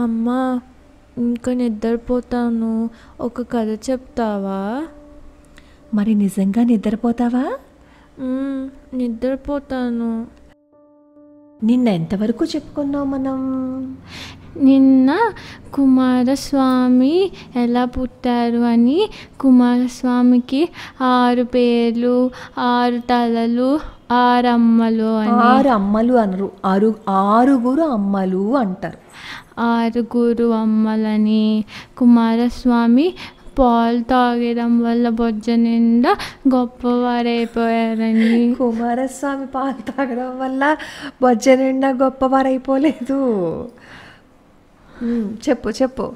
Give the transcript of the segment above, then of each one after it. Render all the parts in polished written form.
అమ్మా, ఇంకా నిద్రపోతాను. ఒక కథ చెప్తావా? మరి నిజంగా నిద్రపోతావా? నిద్రపోతాను. నిన్న ఎంతవరకు చెప్పుకున్నాం మనం? నిన్న కుమారస్వామి ఎలా పుట్టారు అని, కుమారస్వామికి 6 పేర్లు, 6 తలలు, 6 అమ్మలు అని. 6 అమ్మలు అనరు, 6గురు అమ్మలు అంటారు. 6 అమ్మలని, కుమారస్వామి పాలు తాగడం వల్ల బొజ్జ నిండా గొప్పవారైపోయారని. కుమారస్వామి పాలు తాగడం వల్ల బొజ్జ నిండా గొప్పవారైపోలేదు. చెప్పు చెప్పు.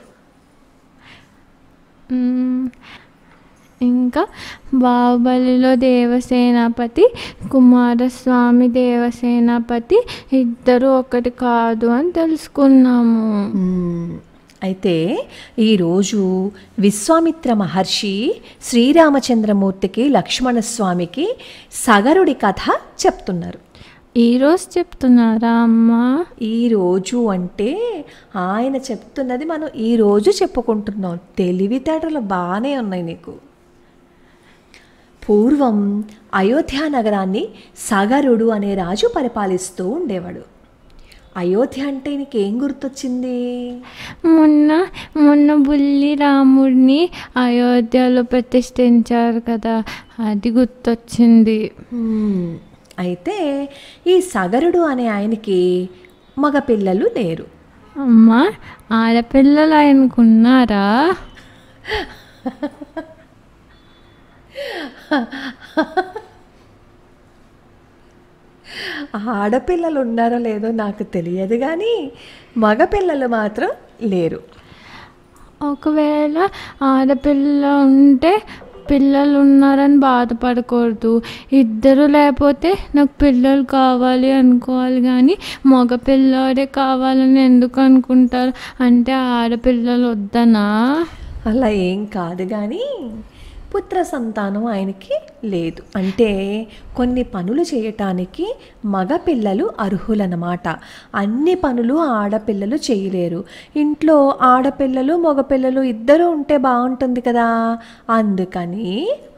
ఇంకా బాహుబలిలో దేవసేనాపతి, కుమారస్వామి దేవసేనాపతి ఇద్దరు ఒకటి కాదు అని తెలుసుకున్నాము. అయితే ఈరోజు విశ్వామిత్ర మహర్షి శ్రీరామచంద్రమూర్తికి, లక్ష్మణస్వామికి సగరుడి కథ చెప్తున్నారు. ఈరోజు చెప్తున్నారా అమ్మా? ఈరోజు అంటే ఆయన చెప్తున్నది మనం ఈరోజు చెప్పుకుంటున్నాం. తెలివితేటలు బాగానే ఉన్నాయి నీకు. పూర్వం అయోధ్య నగరాన్ని సగరుడు అనే రాజు పరిపాలిస్తూ ఉండేవాడు. అయోధ్య అంటే నీకేం గుర్తొచ్చింది? మొన్న బుల్లి రాముడిని అయోధ్యలో ప్రతిష్ఠించారు కదా, అది గుర్తొచ్చింది. అయితే ఈ సగరుడు అనే ఆయనకి మగపిల్లలు లేరు. అమ్మా, ఆడపిల్లలు ఆయనకున్నారా? ఆడపిల్లలు ఉన్నారో లేదో నాకు తెలియదు, కానీ మగపిల్లలు మాత్రం లేరు. ఒకవేళ ఆడపిల్ల ఉంటే పిల్లలు ఉన్నారని బాధపడకూడదు. ఇద్దరు లేకపోతే నాకు పిల్లలు కావాలి అనుకోవాలి, కానీ మగ పిల్లోడే కావాలని ఎందుకు అనుకుంటారు? అంటే ఆడపిల్లలు వద్దనా? అలా ఏం కాదు, కానీ పుత్ర సంతానం ఆయనకి లేదు. అంటే కొన్ని పనులు చేయటానికి మగపిల్లలు అర్హులన్నమాట. అన్ని పనులు ఆడపిల్లలు చేయలేరు. ఇంట్లో ఆడపిల్లలు మగపిల్లలు ఇద్దరు ఉంటే బాగుంటుంది కదా, అందుకని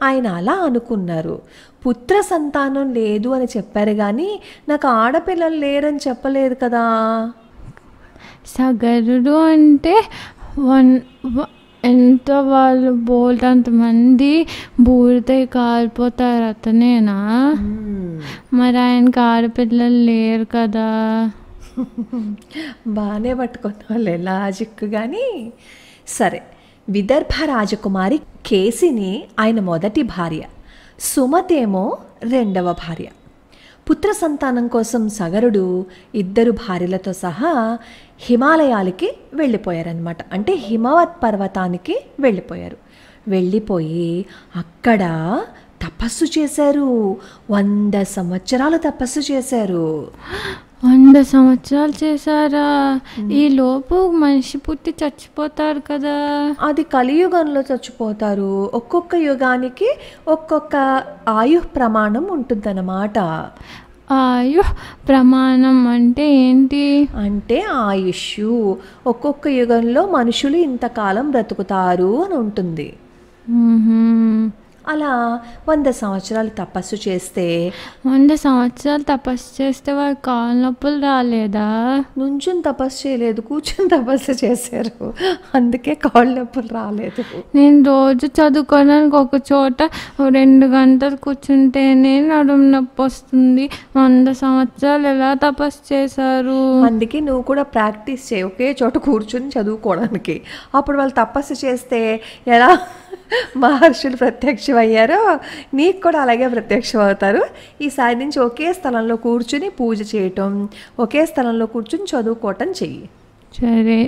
ఆయన అలా అనుకున్నారు. పుత్ర సంతానం లేదు అని చెప్పారు, కానీ నాకు ఆడపిల్లలు లేరని చెప్పలేదు కదా. సగరుడు అంటే ఎంత వాళ్ళు బోల్డంతమంది బూడిదై కాలిపోతారు, అతనేనా? మరి ఆయనకి ఆడపిల్లలు లేరు కదా. బాగానే పట్టుకున్న లాజిక్. కానీ సరే, విదర్భ రాజకుమారి కేసిని ఆయన మొదటి భార్య, సుమతేమో రెండవ భార్య. పుత్ర సంతానం కోసం సగరుడు 2 భార్యలతో సహా హిమాలయాలకి వెళ్ళిపోయారనమాట. అంటే హిమవత్ పర్వతానికి వెళ్ళిపోయి అక్కడ తపస్సు చేశారు. 100 సంవత్సరాలు తపస్సు చేశారు. 100 సంవత్సరాలు చేశారా? ఈ లోపు మనిషి పుట్టి చచ్చిపోతారు కదా. అది కలియుగంలో చచ్చిపోతారు. ఒక్కొక్క యుగానికి ఒక్కొక్క ఆయు ప్రమాణం ఉంటుందన్నమాట. ఆయు ప్రమాణం అంటే ఏంటి? అంటే ఆయుష్, ఒక్కొక్క యుగంలో మనుషులు ఇంతకాలం బ్రతుకుతారు అని ఉంటుంది. అలా 100 సంవత్సరాలు తపస్సు చేస్తే 100 సంవత్సరాలు తపస్సు చేస్తే వారి కాళ్ళ నొప్పులు రాలేదా? నుంచుని తపస్సు చేయలేదు, కూర్చొని తపస్సు చేశారు, అందుకే కాళ్ళ నొప్పులు రాలేదు. నేను రోజు చదువుకోవడానికి ఒక చోట 2 గంటలు కూర్చుంటేనే నడుము నొప్పి వస్తుంది. 100 సంవత్సరాలు ఎలా తపస్సు చేశారు? అందుకే నువ్వు కూడా ప్రాక్టీస్ చేయి, ఒకే చోట కూర్చుని చదువుకోవడానికి. అప్పుడు వాళ్ళు తపస్సు చేస్తే ఎలా మహర్షులు ప్రత్యక్షమయ్యారో నీకు కూడా అలాగే ప్రత్యక్షం అవుతారు. ఈసారి నుంచి ఒకే స్థలంలో కూర్చుని పూజ చేయటం, ఒకే స్థలంలో కూర్చుని చదువుకోవటం చెయ్యి. సరే.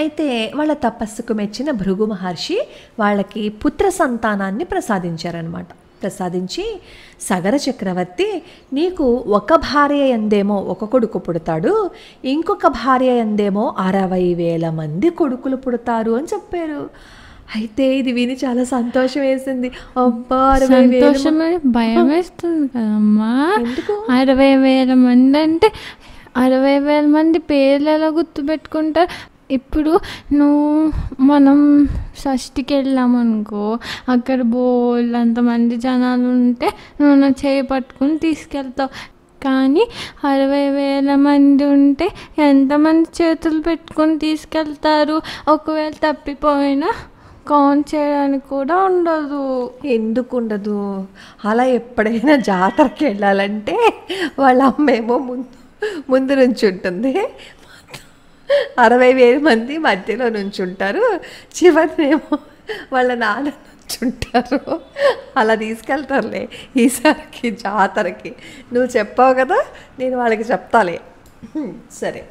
అయితే వాళ్ళ తపస్సుకు మెచ్చిన భృగు మహర్షి వాళ్ళకి పుత్ర సంతానాన్ని ప్రసాదించారనమాట. ప్రసాదించి, సగర చక్రవర్తి, నీకు ఒక భార్య ఎందేమో ఒక కొడుకు పుడతాడు, ఇంకొక భార్య ఎందేమో 60,000 మంది కొడుకులు పుడతారు అని చెప్పారు. అయితే ఇది విని చాలా సంతోషం వేసింది. అబ్బా, 60,000. భయం వేస్తుంది కదమ్మా. ఎందుకు? 60,000 మంది అంటే 60,000 మంది పేర్లు ఎలా గుర్తుపెట్టుకుంటారు? ఇప్పుడు మనం షష్ఠికి వెళ్ళామనుకో, అక్కడ బోల్డంతమంది జనాలు ఉంటే నువ్వు నా చేయి పట్టుకుని తీసుకెళ్తావు. కానీ 60,000 మంది ఉంటే ఎంతమంది చేతులు పెట్టుకొని తీసుకెళ్తారు? ఒకవేళ తప్పిపోయినా కౌంట్ చేయడానికి కూడా ఉండదు. ఎందుకు ఉండదు? అలా ఎప్పుడైనా జాతరకి వెళ్ళాలంటే వాళ్ళ అమ్మేమో ముందు నుంచి ఉంటుంది, 60,000 మంది మధ్యలో నుంచి ఉంటారు, చివరినేమో వాళ్ళ నాన్న నుంచి ఉంటారు. అలా తీసుకెళ్తారులే ఈసారికి జాతరకి. నువ్వు చెప్పావు కదా, నేను వాళ్ళకి చెప్తాలే. సరే,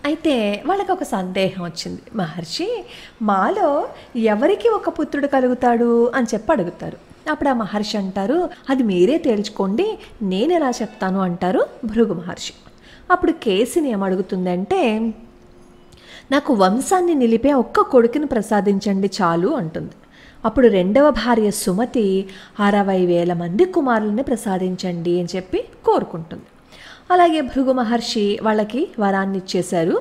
అయితే వాళ్ళకి ఒక సందేహం వచ్చింది. మహర్షి, మాలో ఎవరికి ఒక పుత్రుడు కలుగుతాడు అని చెప్పి అడుగుతారు. అప్పుడు ఆ మహర్షి అంటారు, అది మీరే తేల్చుకోండి, నేను ఎలా చెప్తాను అంటారు భృగు మహర్షి. అప్పుడు కేసిని ఏమడుగుతుందంటే, నాకు వంశాన్ని నిలిపే ఒక్క కొడుకుని ప్రసాదించండి చాలు అంటుంది. అప్పుడు రెండవ భార్య సుమతి 60,000 మంది కుమారుల్ని ప్రసాదించండి అని చెప్పి కోరుకుంటుంది. అలాగే భృగు మహర్షి వాళ్ళకి వరాన్ని ఇచ్చేశారు.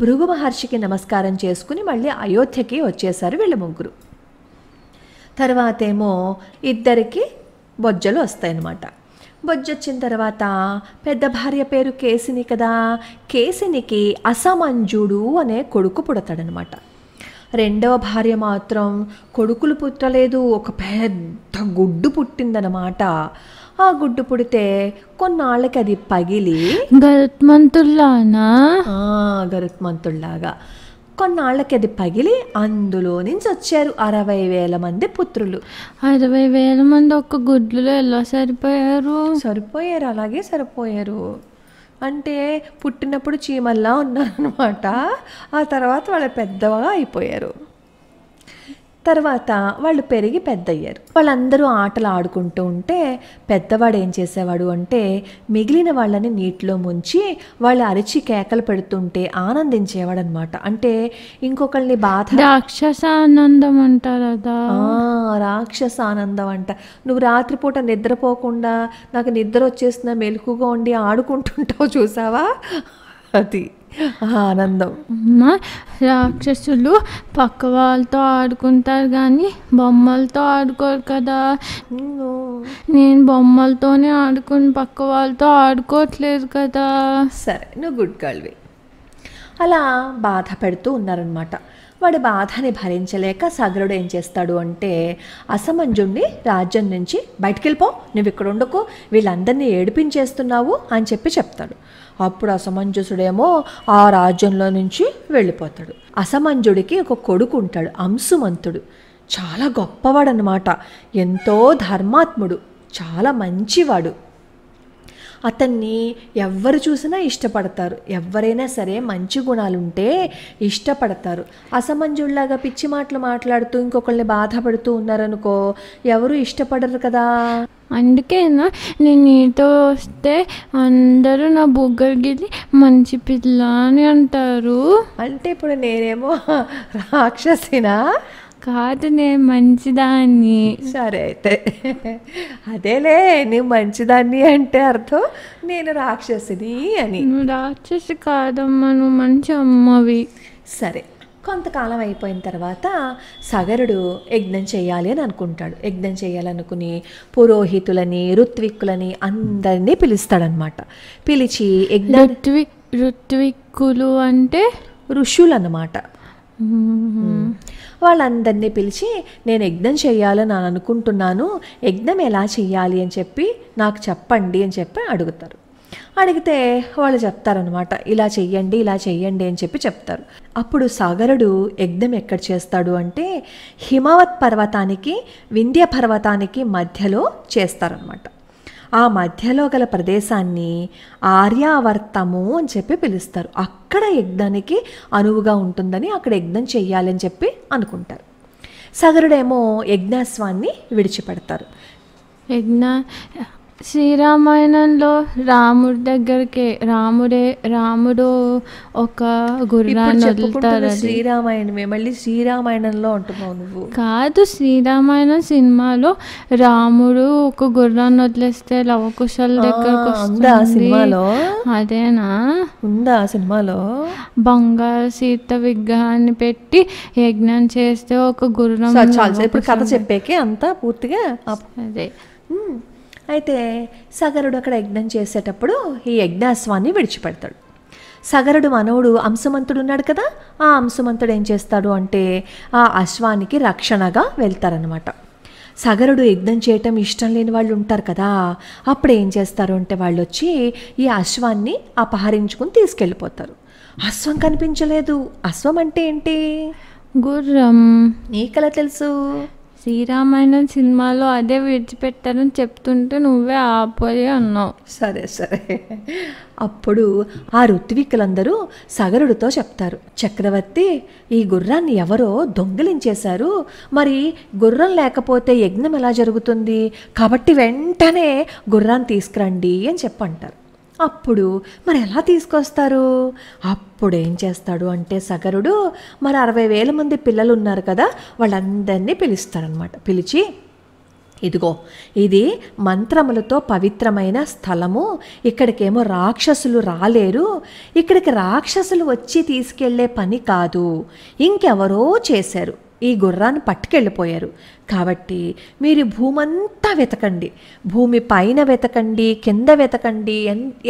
భృగు మహర్షికి నమస్కారం చేసుకుని మళ్ళీ అయోధ్యకి వచ్చేశారు వీళ్ళ ముగ్గురు. తర్వాత ఏమో ఇద్దరికి బొజ్జలు వస్తాయన్నమాట. బొజ్జొచ్చిన తర్వాత పెద్ద భార్య పేరు కేసిని కదా, కేసినికి అసమంజుడు అనే కొడుకు పుడతాడనమాట. రెండవ భార్య మాత్రం కొడుకులు పుట్టలేదు, ఒక పెద్ద గుడ్డు పుట్టిందనమాట. ఆ గుడ్డు పుడితే కొన్నాళ్ళకి అది పగిలి గరుత్మంతుల్లాగా కొన్నాళ్ళకి అది పగిలి అందులో నుంచి వచ్చారు 60,000 మంది పుత్రులు. 60,000 మంది ఒక్క గుడ్లులో ఎలా సరిపోయారు? అలాగే సరిపోయారు. అంటే పుట్టినప్పుడు చీమల్లా ఉన్నారనమాట. ఆ తర్వాత వాళ్ళు పెద్దగా అయిపోయారు. తర్వాత వాళ్ళు పెరిగి పెద్దయ్యారు. వాళ్ళందరూ ఆటలు ఆడుకుంటూ ఉంటే పెద్దవాడు ఏం చేసేవాడు అంటే, మిగిలిన వాళ్ళని నీటిలో ముంచి వాళ్ళు అరిచి కేకలు పెడుతుంటే ఆనందించేవాడు అనమాట. అంటే ఇంకొకళ్ళని రాక్షసానందం అంటారు కదా. రాక్షసానందం అంట. నువ్వు రాత్రిపూట నిద్రపోకుండా నాకు నిద్ర వచ్చేసిన మెలకుగా ఉండి ఆడుకుంటుంటావు చూసావా, అది ఆనందం. రాక్షసులు పక్క వాళ్ళతో ఆడుకుంటారు కానీ బొమ్మలతో ఆడుకోరు కదా. నేను బొమ్మలతోనే ఆడుకుని పక్క వాళ్ళతో ఆడుకోవట్లేదు కదా. సరే, నువ్వు గుడ్ గర్ల్వి. అలా బాధ పెడుతూ ఉన్నారనమాట. వాడి బాధని భరించలేక సగరుడు ఏం చేస్తాడు అంటే, అసమంజుణ్ణి రాజ్యం నుంచి బయటికి వెళ్ళిపో, నువ్వు ఇక్కడ ఉండకు, వీళ్ళందరినీ ఏడిపించేస్తున్నావు అని చెప్పి చెప్తాడు. అప్పుడు అసమంజసుడేమో ఆ రాజ్యంలో నుంచి వెళ్ళిపోతాడు. అసమంజుడికి ఒక కొడుకు ఉంటాడు, అంశుమంతుడు. చాలా గొప్పవాడనమాట, ఎంతో ధర్మాత్ముడు, చాలా మంచివాడు. అతన్ని ఎవ్వరు చూసినా ఇష్టపడతారు. ఎవరైనా సరే మంచి గుణాలుంటే ఇష్టపడతారు. అసమంజుల్లాగా పిచ్చి మాటలు మాట్లాడుతూ ఇంకొకళ్ళని బాధపడుతూ ఉన్నారనుకో, ఎవరు ఇష్టపడరు కదా. అందుకేనా నేను నీతో వస్తే అందరూ నా బుగ్గలు గిల్లి మంచి పిల్ల అని అంటారు. అంటే ఇప్పుడు నేనేమో రాక్షసినా? కాదు, నేను మంచిదాన్ని. సరే అయితే, అదేలే, నువ్వు మంచిదాన్ని అంటే అర్థం నేను రాక్షసిని అని. నువ్వు రాక్షసి కాదమ్మా, నువ్వు మంచి అమ్మవి. సరే, కొంతకాలం అయిపోయిన తర్వాత సగరుడు యజ్ఞం చేయాలి అని అనుకుంటాడు. యజ్ఞం చేయాలనుకుని పురోహితులని, ఋత్విక్కులని అందరినీ పిలుస్తాడనమాట. పిలిచి ఋత్విక్కులు అంటే ఋషులు అన్నమాట. వాళ్ళందరినీ పిలిచి, నేను యజ్ఞం చేయాలని అనుకుంటున్నాను, యజ్ఞం ఎలా చేయాలి అని చెప్పి నాకు చెప్పండి అని చెప్పి అడుగుతారు. అడిగితే వాళ్ళు చెప్తారనమాట, ఇలా చెయ్యండి ఇలా చెయ్యండి అని చెప్పి చెప్తారు. అప్పుడు సగరుడు యజ్ఞం ఎక్కడ చేస్తాడు అంటే, హిమవత్ పర్వతానికి వింధ్య పర్వతానికి మధ్యలో చేస్తారనమాట. ఆ మధ్యలో గల ప్రదేశాన్ని ఆర్యావర్తము అని చెప్పి పిలుస్తారు. అక్కడ యజ్ఞానికి అనువుగా ఉంటుందని అక్కడ యజ్ఞం చెయ్యాలి అని చెప్పి అనుకుంటారు. సగరుడేమో యజ్ఞాస్వాన్ని విడిచిపెడతారు. శ్రీరామాయణంలో రాముడి దగ్గరికి రాముడు ఒక ఇప్పుడు గుర్రాన్ని చెప్పుకుంటున్న వదులుతారు. శ్రీరామాయణమే, మళ్ళీ శ్రీరామాయణంలో అంటున్నావు నువ్వు. కాదు, శ్రీరామాయణం సినిమాలో రాముడు ఒక గుర్రాన్ని వదిలేస్తే లవకుశల దగ్గరకు ఉందా వస్తుంది. సినిమాలో? అదేనా? ఉందా సినిమాలో? బంగారు సీత విగ్రహాన్ని పెట్టి యజ్ఞం చేస్తే ఒక గుర్రం. చాలు, ఇప్పుడు కథ చెప్పేకే అంతా పూర్తిగా అదే. అయితే సగరుడు అక్కడ యజ్ఞం చేసేటప్పుడు ఈ యజ్ఞాశ్వాన్ని విడిచిపెడతాడు. సగరుడు మనవుడు అంశమంతుడు ఉన్నాడు కదా, ఆ అంశమంతుడు ఏం చేస్తాడు అంటే ఆ అశ్వానికి రక్షణగా వెళ్తారనమాట. సగరుడు యజ్ఞం చేయటం ఇష్టం లేని వాళ్ళు ఉంటారు కదా, అప్పుడు ఏం చేస్తారు అంటే వాళ్ళు వచ్చి ఈ అశ్వాన్ని అపహరించుకుని తీసుకెళ్ళిపోతారు. అశ్వం కనిపించలేదు. అశ్వం అంటే ఏంటి? గుర్రం. నీకెలా తెలుసు? శ్రీరామాయణం సినిమాలో అదే విడిచిపెట్టారని చెప్తుంటే నువ్వే ఆపోయి అన్నావు. సరే సరే. అప్పుడు ఆ ఋత్వికులందరూ సగరుడితో చెప్తారు, చక్రవర్తి, ఈ గుర్రాన్ని ఎవరో దొంగిలించేశారు, మరి గుర్రం లేకపోతే యజ్ఞం ఎలా జరుగుతుంది, కాబట్టి వెంటనే గుర్రాన్ని తీసుకురండి అని చెప్పంటారు. అప్పుడు మరి ఎలా తీసుకొస్తారు? అప్పుడు ఏం చేస్తాడు అంటే సగరుడు మరి 60,000 మంది పిల్లలు ఉన్నారు కదా, వాళ్ళందరినీ పిలుస్తారనమాట. పిలిచి, ఇదిగో ఇది మంత్రములతో పవిత్రమైన స్థలము, ఇక్కడికేమో రాక్షసులు రాలేరు, ఇక్కడికి రాక్షసులు వచ్చి తీసుకెళ్లే పని కాదు, ఇంకెవరో చేశారు, ఈ గుర్రాన్ని పట్టుకెళ్ళిపోయారు, కాబట్టి మీరు భూమంతా వెతకండి, భూమి పైన వెతకండి, కింద వెతకండి,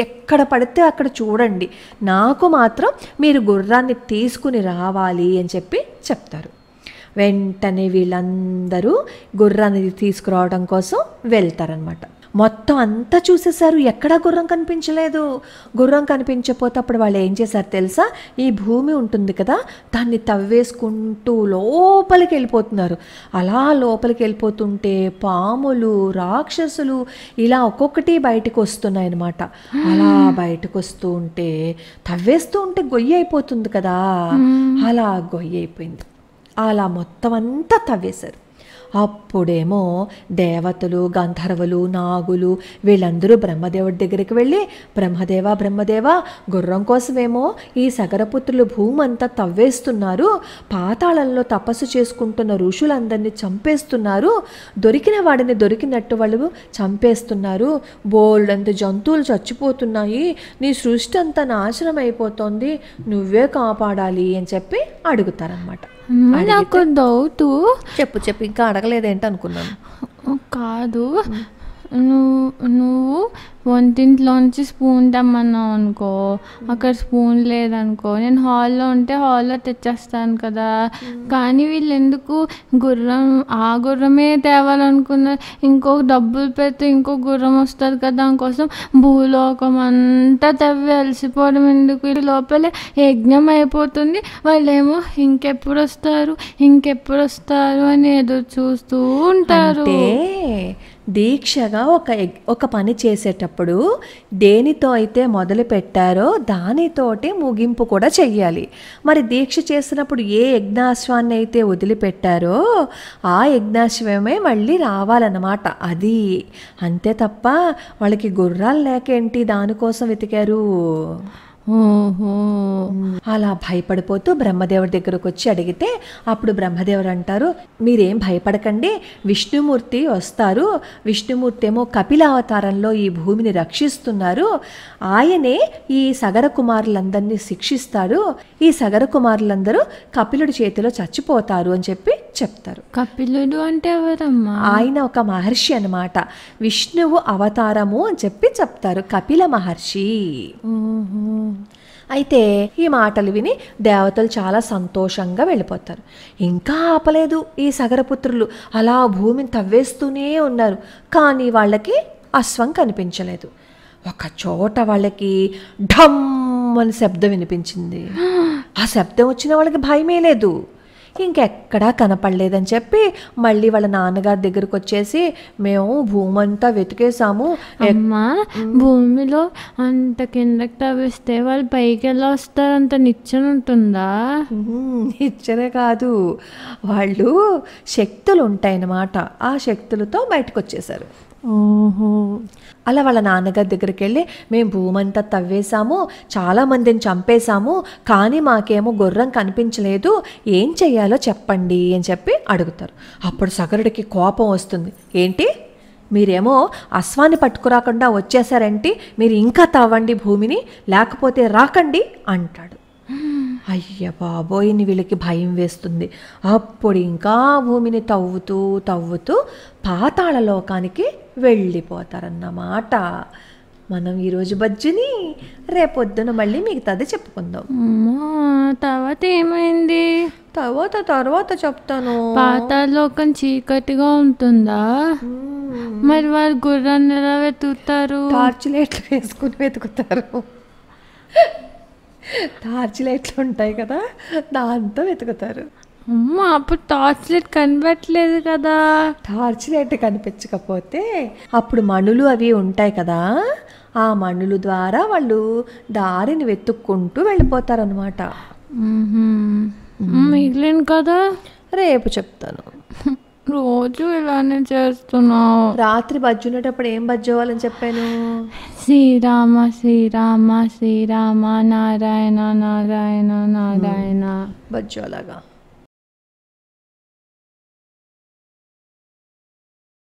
ఎక్కడ పడితే అక్కడ చూడండి, నాకు మాత్రం మీరు గుర్రాన్ని తీసుకుని రావాలి అని చెప్పి చెప్తారు. వెంటనే వీళ్ళందరూ గుర్రాన్ని తీసుకురావడం కోసం వెళ్తారనమాట. మొత్తం అంతా చూసేశారు, ఎక్కడా గుర్రం కనిపించలేదు. గుర్రం కనిపించకపోతే అప్పుడు వాళ్ళు ఏం చేశారు తెలుసా? ఈ భూమి ఉంటుంది కదా, దాన్ని తవ్వేసుకుంటూ లోపలికి వెళ్ళిపోతున్నారు. అలా లోపలికి వెళ్ళిపోతుంటే పాములు, రాక్షసులు ఇలా ఒక్కొక్కటి బయటకు వస్తున్నాయి అన్నమాట. అలా బయటకు వస్తూ ఉంటే తవ్వేస్తూ ఉంటే గొయ్యి అయిపోతుంది కదా, అలా గొయ్యి అయిపోయింది. అలా మొత్తం అంతా తవ్వేశారు. అప్పుడేమో దేవతలు, గంధర్వులు, నాగులు వీళ్ళందరూ బ్రహ్మదేవుడి దగ్గరికి వెళ్ళి, బ్రహ్మదేవ గుర్రం కోసమేమో ఈ సగరపుత్రులు భూమి అంతా తవ్వేస్తున్నారు, పాతాళంలో తపస్సు చేసుకుంటున్న ఋషులందరినీ చంపేస్తున్నారు, దొరికిన వాడిని దొరికినట్టు వాళ్ళు చంపేస్తున్నారు, బోల్డంత జంతువులు చచ్చిపోతున్నాయి, నీ సృష్టి అంతా నాశనం అయిపోతుంది, నువ్వే కాపాడాలి అని చెప్పి అడుగుతారనమాట. నాకు డౌట్. చెప్పు ఇంకా అడగలేదేంటి అనుకున్నాను. కాదు, నువ్వు వంటింట్లోంచి స్పూన్ తెమ్మన్నావు అనుకో, అక్కడ స్పూన్ లేదనుకో, నేను హాల్లో ఉంటే హాల్లో తెచ్చేస్తాను కదా, కానీ వీళ్ళు ఎందుకు ఆ గుర్రమే తేవాలనుకున్నారు? ఇంకో డబ్బులు పెడితే ఇంకో గుర్రం వస్తుంది కదా, దానికోసం భూలోకం అంతా తవ్వి అలసిపోవడం ఎందుకు? ఈ లోపలే యజ్ఞం అయిపోతుంది, వాళ్ళేమో ఇంకెప్పుడు వస్తారు అని ఎదురు చూస్తూ ఉంటారు. దీక్షగా ఒక పని చేసేటప్పుడు దేనితో అయితే మొదలు పెట్టారో దానితోటి ముగింపు కూడా చెయ్యాలి. మరి దీక్ష చేసినప్పుడు ఏ యజ్ఞాశ్వాన్ని అయితే వదిలిపెట్టారో ఆ యజ్ఞాశ్వమే మళ్ళీ రావాలన్నమాట. అది అంతే తప్ప వాళ్ళకి గుర్రాలు లేకేంటి దానికోసం వెతికారు. అలా భయపడిపోతూ బ్రహ్మదేవుడి దగ్గరకు వచ్చి అడిగితే అప్పుడు బ్రహ్మదేవుడు అంటారు, మీరేం భయపడకండి, విష్ణుమూర్తి వస్తారు, విష్ణుమూర్తి ఏమో కపిలావతారంలో ఈ భూమిని రక్షిస్తున్నారు, ఆయనే ఈ సగర కుమారులందరినీ శిక్షిస్తాడు, ఈ సగర కుమారులందరూ కపిలుడి చేతిలో చచ్చిపోతారు అని చెప్పి చెప్తారు. కపిలుడు అంటే ఎవరమ్మా? ఆయన ఒక మహర్షి అన్నమాట, విష్ణువు అవతారము అని చెప్పి చెప్తారు, కపిల మహర్షి. అయితే ఈ మాటలు విని దేవతలు చాలా సంతోషంగా వెళ్ళిపోతారు. ఇంకా ఆపలేదు ఈ సగరపుత్రులు, అలా భూమిని తవ్వేస్తూనే ఉన్నారు, కానీ వాళ్ళకి అశ్వం కనిపించలేదు. ఒక చోట వాళ్ళకి ఢమ్ అని శబ్దం వినిపించింది. ఆ శబ్దం వచ్చిన వాళ్ళకి భయమే లేదు, ఇంకెక్కడా కనపడలేదని చెప్పి మళ్ళీ వాళ్ళ నాన్నగారి దగ్గరకు వచ్చేసి, మేము భూమి అంతా వెతికేసాము. అమ్మా, భూమిలో అంత కిందకి తవ్విస్తే వాళ్ళు పైకి ఎలా వస్తారు? అంత నిచ్చెన ఉంటుందా? నిచ్చెనే కాదు, వాళ్ళు శక్తులు ఉంటాయన్నమాట, ఆ శక్తులతో బయటకు వచ్చేసారు. ఓహో. అలా వాళ్ళ నాన్నగారి దగ్గరికి వెళ్ళి మేము భూమి అంతా తవ్వేశాము, చాలామందిని చంపేశాము, కానీ మాకేమో గుర్రం కనిపించలేదు, ఏం చెయ్యాలో చెప్పండి అని చెప్పి అడుగుతారు. అప్పుడు సగరుడికి కోపం వస్తుంది. ఏంటి మీరేమో అశ్వాన్ని పట్టుకురాకుండా వచ్చేసారేంటి, మీరు ఇంకా తవ్వండి భూమిని, లేకపోతే రాకండి అంటాడు. అయ్య బాబోయ్ వీళ్ళకి భయం వేస్తుంది. అప్పుడు ఇంకా భూమిని తవ్వుతూ తవ్వుతూ పాతాళ లోకానికి వెళ్ళిపోతారన్నమాట. మనం ఈరోజు బజ్జుని రేపొద్దున మళ్ళీ మిగతాది చెప్పుకుందాం. అమ్మా, తర్వాత ఏమైంది? తర్వాత చెప్తాను. పాతాళలోకం చీకటిగా ఉంటుందా? మరి వాళ్ళు గుర్రాన్ని ఎలా వెతుకుతారు? టార్చ్ లైట్లు వేసుకుని వెతుకుతారు. టార్చ్ లైట్లు ఉంటాయి కదా, దాంతో వెతుకుతారు. అమ్మ, అప్పుడు టార్చ్ లైట్ కనిపెట్టలేదు కదా. టార్చ్ లైట్ కనిపించకపోతే అప్పుడు మణులు అవి ఉంటాయి కదా, ఆ మణులు ద్వారా వాళ్ళు దారిని వెతుక్కుంటూ వెళ్ళిపోతారనమాట. మిగిలిన కదా రేపు చెప్తాను. రోజు ఇలానే చేస్తున్నావు. రాత్రి బజ్జునేటప్పుడు ఏం బజ్జోవాలని చెప్పాను? శ్రీరామ శ్రీరామ శ్రీరామ నారాయణ నారాయణ నారాయణ బజ్జోలాగా.